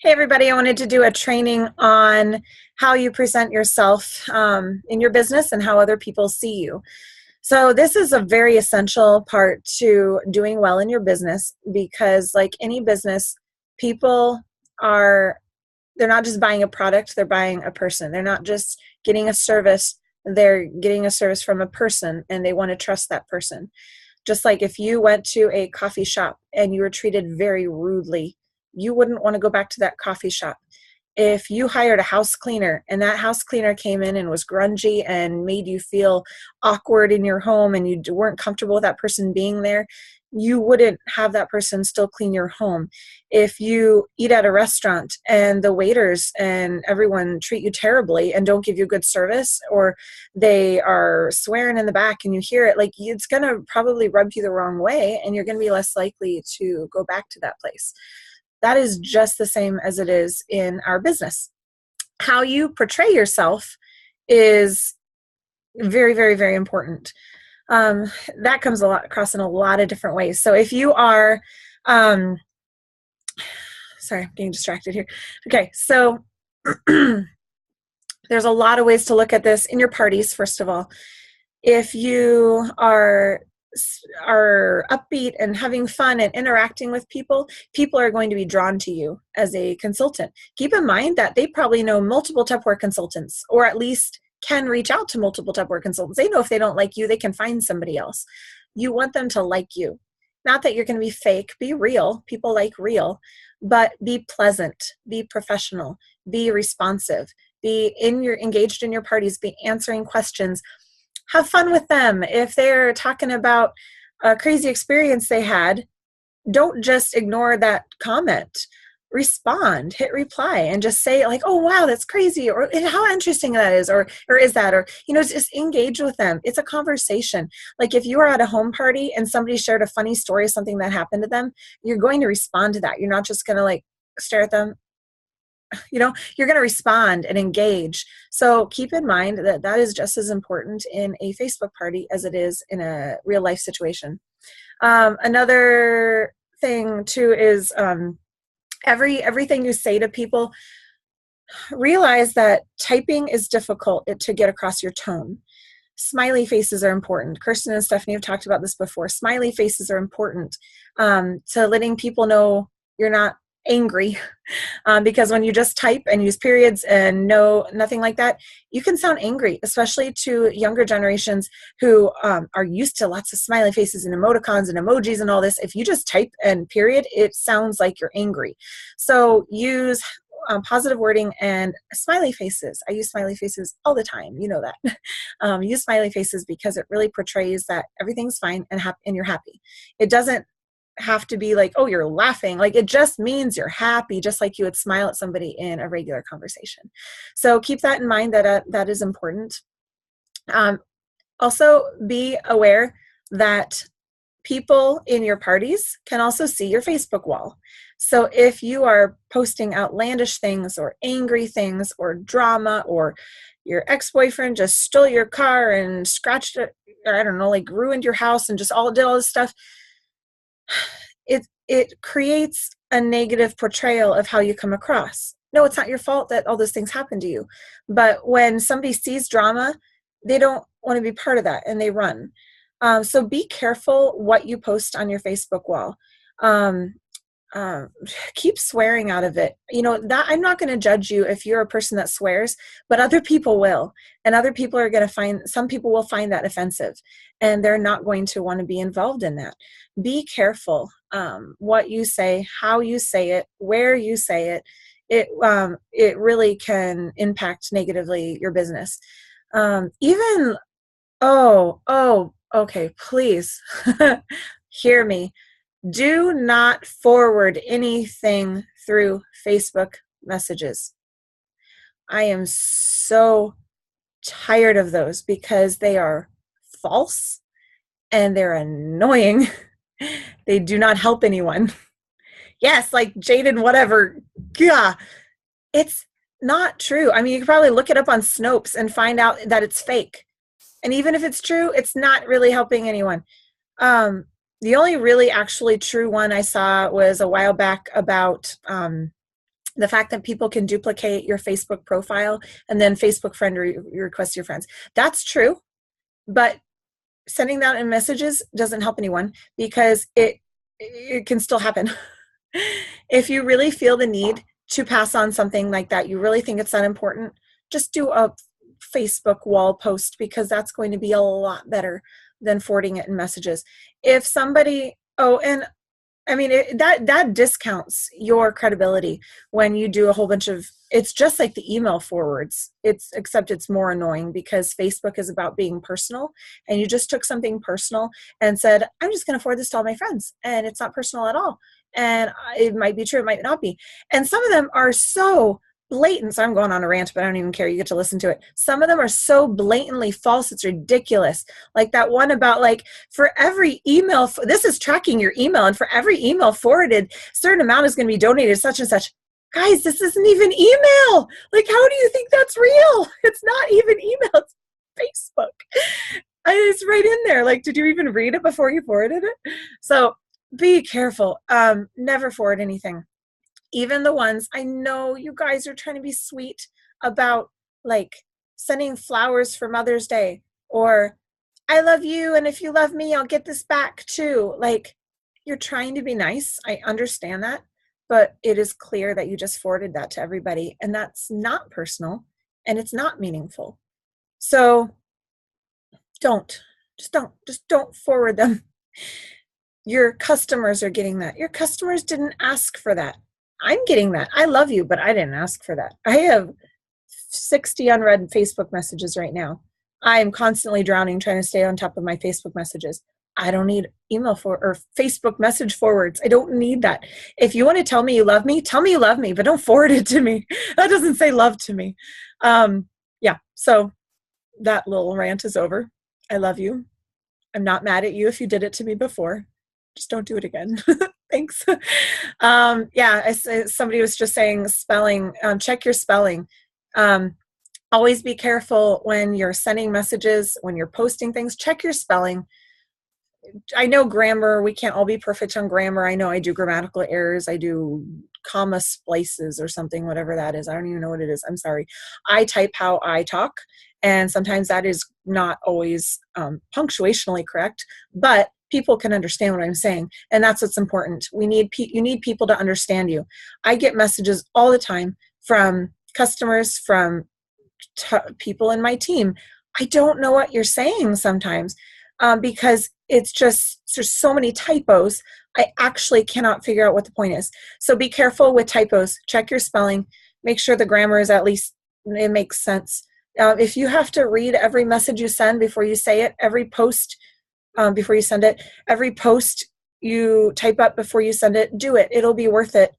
Hey everybody, I wanted to do a training on how you present yourself in your business and how other people see you. So this is a very essential part to doing well in your business because like any business, people are, they're not just buying a product, they're buying a person. They're not just getting a service, they're getting a service from a person and they want to trust that person. Just like if you went to a coffee shop and you were treated very rudely, you wouldn't want to go back to that coffee shop. If you hired a house cleaner and that house cleaner came in and was grungy and made you feel awkward in your home and you weren't comfortable with that person being there, you wouldn't have that person still clean your home. If you eat at a restaurant and the waiters and everyone treat you terribly and don't give you good service, or they are swearing in the back and you hear it, like it's going to probably rub you the wrong way and you're going to be less likely to go back to that place. That is just the same as it is in our business. How you portray yourself is very, very, very important. That comes across in a lot of different ways. So if you are, sorry, I'm getting distracted here. Okay, so there's a lot of ways to look at this in your parties, first of all. If you are upbeat and having fun and interacting with people, people are going to be drawn to you as a consultant. Keep in mind that they probably know multiple Tupperware consultants, or at least can reach out to multiple Tupperware consultants. They know if they don't like you, they can find somebody else. You want them to like you. Not that you're going to be fake, be real. People like real, but be pleasant, be professional, be responsive, be engaged in your parties, be answering questions. Have fun with them. If they're talking about a crazy experience they had, don't just ignore that comment. Respond, hit reply, and just say like, oh, wow, that's crazy, or how interesting that is, or is that, or, just engage with them. It's a conversation. Like if you are at a home party and somebody shared a funny story of something that happened to them, you're going to respond to that. You're not just going to like stare at them. You're going to respond and engage. So keep in mind that that is just as important in a Facebook party as it is in a real life situation. Another thing too is everything you say to people, realize that typing is difficult to get across your tone. Smiley faces are important. Kirsten and Stephanie have talked about this before. Smiley faces are important to letting people know you're not angry, because when you just type and use periods and nothing like that, you can sound angry, especially to younger generations who are used to lots of smiley faces and emoticons and emojis and all this. If you just type and period, it sounds like you're angry. So use positive wording and smiley faces. I use smiley faces all the time. You know that. Use smiley faces because it really portrays that everything's fine and you're happy. It doesn't have to be like, oh, you're laughing. Like it just means you're happy, just like you would smile at somebody in a regular conversation. So keep that in mind, that is important. Also be aware that people in your parties can also see your Facebook wall. So if you are posting outlandish things or angry things or drama, or your ex-boyfriend just stole your car and scratched it, or I don't know, like ruined your house and just did all this stuff, it creates a negative portrayal of how you come across. No, it's not your fault that all those things happen to you. But when somebody sees drama, they don't want to be part of that and they run. So be careful what you post on your Facebook wall. Keep swearing out of it. That I'm not going to judge you if you're a person that swears, but other people will. And other people are going to some people will find that offensive and they're not going to want to be involved in that. Be careful what you say, how you say it, where you say it. It really can impact negatively your business. Okay, please hear me. Do not forward anything through Facebook messages. I am so tired of those because they are false and they're annoying. They do not help anyone. Yes, like Jaden, whatever. Yeah, it's not true. I mean, you can probably look it up on Snopes and find out that it's fake. And even if it's true, it's not really helping anyone. The only really actually true one I saw was a while back about The fact that people can duplicate your Facebook profile and then Facebook friend request your friends. That's true, but sending that in messages doesn't help anyone because it can still happen. If you really feel the need to pass on something like that, you really think it's that important, just do a Facebook wall post because that's going to be a lot better than forwarding it in messages. If somebody, and I mean, that discounts your credibility when you do a whole bunch of, it's just like the email forwards. Except it's more annoying because Facebook is about being personal, and you just took something personal and said, I'm just going to forward this to all my friends. And it's not personal at all. And it might be true, it might not be. And some of them are so blatant. So I'm going on a rant, but I don't even care. You get to listen to it. Some of them are so blatantly false. It's ridiculous. Like that one about like for every email, this is tracking your email, and for every email forwarded, a certain amount is going to be donated, such and such. Guys, this isn't even email. Like, how do you think that's real? It's not even email. It's Facebook. It's right in there. Like, did you even read it before you forwarded it? So be careful. Never forward anything. Even the ones, I know you guys are trying to be sweet about like sending flowers for Mother's Day, or I love you, and if you love me, I'll get this back too. Like, you're trying to be nice. I understand that, but it is clear that you just forwarded that to everybody, and that's not personal and it's not meaningful. So just don't forward them. Your customers are getting that. Your customers didn't ask for that. I'm getting that. I love you, but I didn't ask for that. I have 60 unread Facebook messages right now. I am constantly drowning trying to stay on top of my Facebook messages. I don't need email or Facebook message forwards. I don't need that. If you want to tell me you love me, tell me you love me, but don't forward it to me. That doesn't say love to me. Yeah, so that little rant is over. I love you. I'm not mad at you if you did it to me before. Just don't do it again. Thanks. Somebody was just saying spelling, check your spelling. Always be careful when you're sending messages, when you're posting things, check your spelling. I know grammar, we can't all be perfect on grammar. I know I do grammatical errors. I do comma splices or something, whatever that is. I don't even know what it is. I'm sorry. I type how I talk, and sometimes that is not always punctuationally correct, but people can understand what I'm saying, and that's what's important. You need people to understand you. I get messages all the time from customers, from people in my team. I don't know what you're saying sometimes because it's just, there's so many typos. I actually cannot figure out what the point is. So be careful with typos. Check your spelling. Make sure the grammar is at least, it makes sense. If you have to read every message you send before you say it, every post before you send it, every post you type up before you send it, do it. It'll be worth it.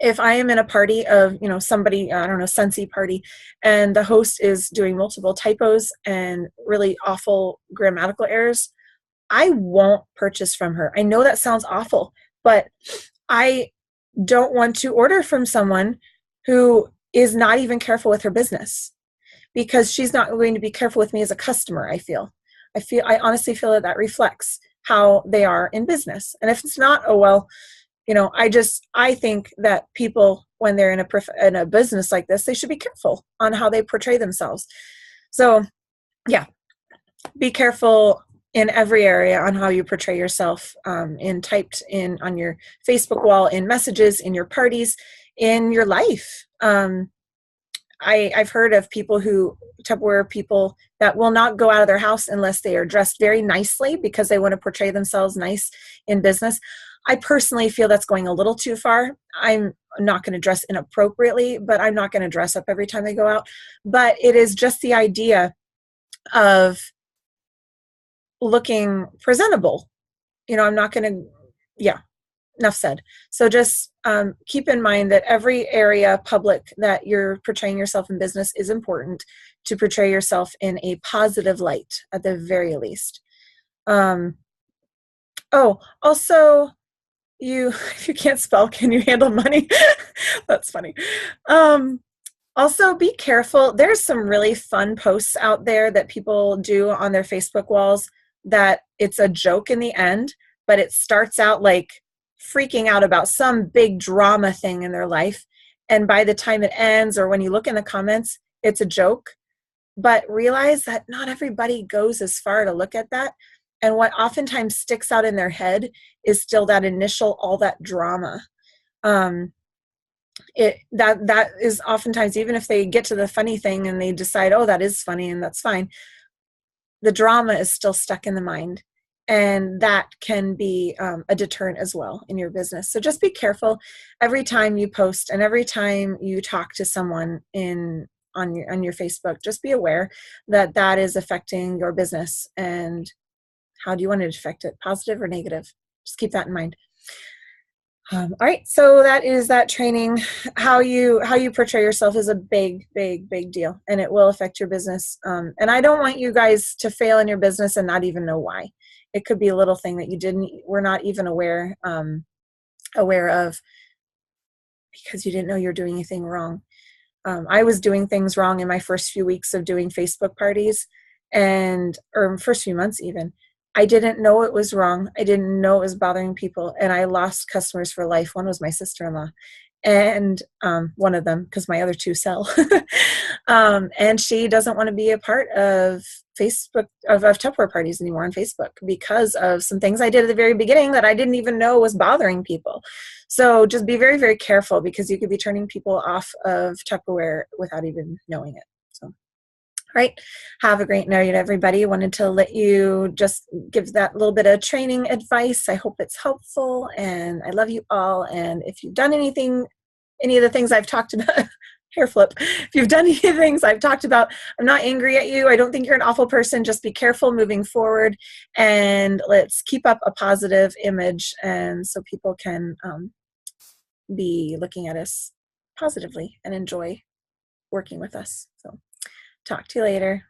If I am in a party of, somebody, I don't know, Sensi party, and the host is doing multiple typos and really awful grammatical errors, I won't purchase from her. I know that sounds awful, but I don't want to order from someone who is not even careful with her business, because she's not going to be careful with me as a customer. I honestly feel that reflects how they are in business. And if it's not, oh, well, I think that people, when they're in a business like this, they should be careful on how they portray themselves. So yeah, be careful in every area on how you portray yourself, typed in on your Facebook wall, in messages, in your parties, in your life. I've heard of Tupperware people that will not go out of their house unless they are dressed very nicely because they want to portray themselves nice in business. I personally feel that's going a little too far. I'm not going to dress inappropriately, but I'm not going to dress up every time I go out. But it is just the idea of looking presentable. I'm not going to, enough said. So just keep in mind that every area public that you're portraying yourself in business is important to portray yourself in a positive light at the very least. Also, if you can't spell, can you handle money? That's funny. Also, be careful. There's some really fun posts out there that people do on their Facebook walls that it's a joke in the end, but it starts out like freaking out about some big drama thing in their life. and by the time it ends or when you look in the comments, it's a joke. But realize that not everybody goes as far to look at that. And what oftentimes sticks out in their head is still that initial, all that drama. That is oftentimes, even if they get to the funny thing and they decide, oh, that is funny and that's fine, the drama is still stuck in the mind. And that can be a deterrent as well in your business. So just be careful every time you post and every time you talk to someone on your Facebook. Just be aware that that is affecting your business, and how do you want to affect it, positive or negative? Just keep that in mind. All right, so that is that training. How you portray yourself is a big deal, and it will affect your business. And I don't want you guys to fail in your business and not even know why. It could be a little thing that were not even aware of, because you didn't know you're doing anything wrong. I was doing things wrong in my first few weeks of doing Facebook parties, or first few months even. I didn't know it was wrong. I didn't know it was bothering people, and I lost customers for life. One was my sister-in-law, and one of them, because my other two sell. And she doesn't want to be a part of Facebook, of Tupperware parties anymore on Facebook, because of some things I did at the very beginning that I didn't even know was bothering people. So just be very, very careful, because you could be turning people off of Tupperware without even knowing it. So, all right. Have a great night, everybody. Wanted to let you just give that little bit of training advice. I hope it's helpful, and I love you all. And if you've done any of the things I've talked about, hair flip. If you've done any of the things I've talked about, I'm not angry at you. I don't think you're an awful person. Just be careful moving forward, and let's keep up a positive image, and so people can be looking at us positively and enjoy working with us. So talk to you later.